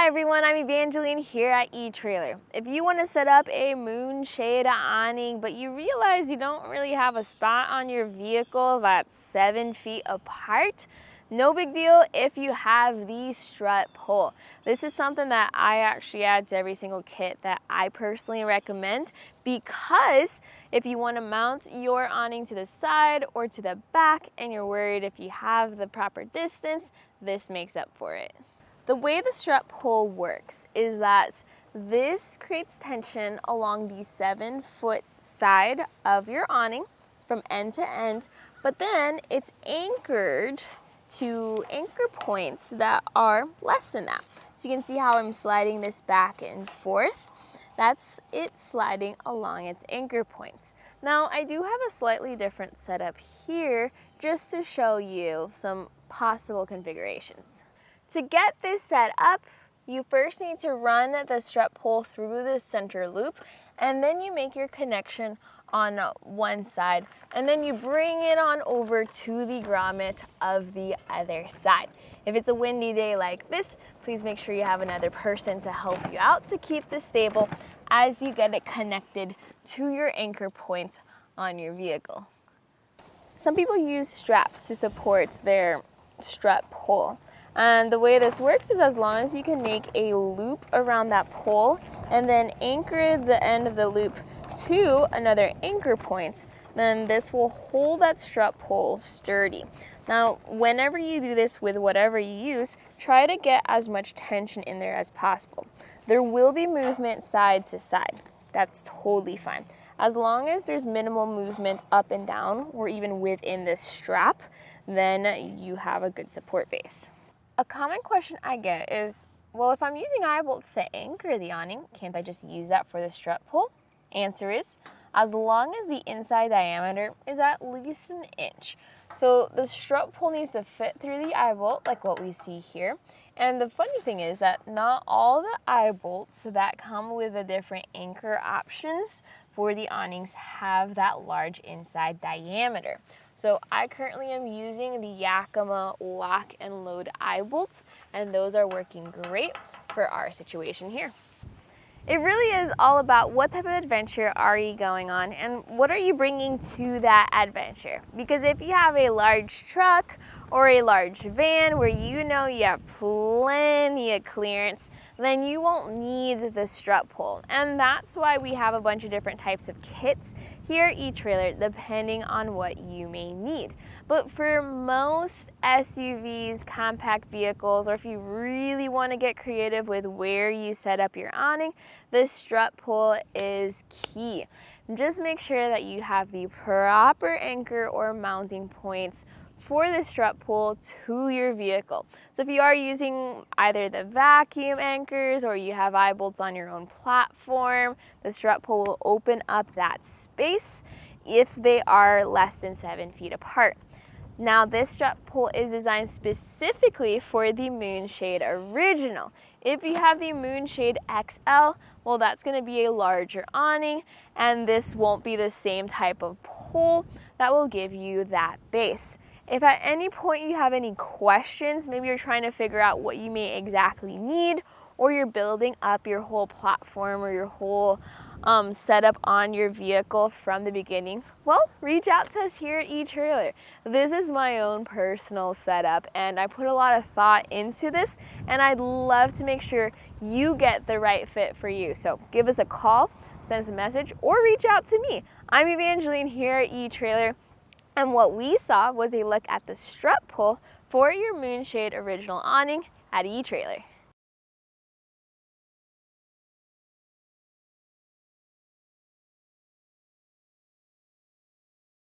Hi everyone, I'm Evangeline here at etrailer. If you want to set up a MoonShade awning, but you realize you don't really have a spot on your vehicle that's 7 feet apart, no big deal if you have the Strut Pole. This is something that I actually add to every single kit that I personally recommend, because if you want to mount your awning to the side or to the back and you're worried if you have the proper distance, this makes up for it. The way the Strut Pole works is that this creates tension along the 7-foot side of your awning from end to end, but then it's anchored to anchor points that are less than that. So you can see how I'm sliding this back and forth. That's it sliding along its anchor points. Now I do have a slightly different setup here just to show you some possible configurations. To get this set up, you first need to run the strut pole through the center loop, and then you make your connection on one side, and then you bring it on over to the grommet of the other side. If it's a windy day like this, please make sure you have another person to help you out to keep this stable as you get it connected to your anchor points on your vehicle. Some people use straps to support their strut pole. And the way this works is as long as you can make a loop around that pole and then anchor the end of the loop to another anchor point, then this will hold that strut pole sturdy. Now, whenever you do this with whatever you use, try to get as much tension in there as possible. There will be movement side to side. That's totally fine. As long as there's minimal movement up and down or even within this strap, then you have a good support base. A common question I get is, well, if I'm using eye bolts to anchor the awning, can't I just use that for the strut pole? Answer is, as long as the inside diameter is at least 1 inch. So the strut pole needs to fit through the eye bolt like what we see here. And the funny thing is that not all the eye bolts that come with the different anchor options for the awnings have that large inside diameter. So I currently am using the Yakima lock and load eye bolts, and those are working great for our situation here. It really is all about what type of adventure are you going on and what are you bringing to that adventure. Because if you have a large truck or a large van where you know you have plenty of clearance, then you won't need the strut pole. And that's why we have a bunch of different types of kits here at etrailer depending on what you may need. But for most SUVs, compact vehicles, or if you really want to get creative with where you set up your awning, the strut pole is key. Just make sure that you have the proper anchor or mounting points for the strut pole to your vehicle. So if you are using either the vacuum anchors or you have eye bolts on your own platform, the strut pole will open up that space if they are less than 7 feet apart. Now, this strut pole is designed specifically for the MoonShade Original. If you have the MoonShade XL, well, that's going to be a larger awning, and this won't be the same type of pole that will give you that base. If at any point you have any questions, maybe you're trying to figure out what you may exactly need, or you're building up your whole platform or your whole setup on your vehicle from the beginning, well, reach out to us here at etrailer. This is my own personal setup, and I put a lot of thought into this, and I'd love to make sure you get the right fit for you. So give us a call, send us a message, or reach out to me. I'm Evangeline here at etrailer. And what we saw was a look at the strut pole for your MoonShade Original awning at etrailer.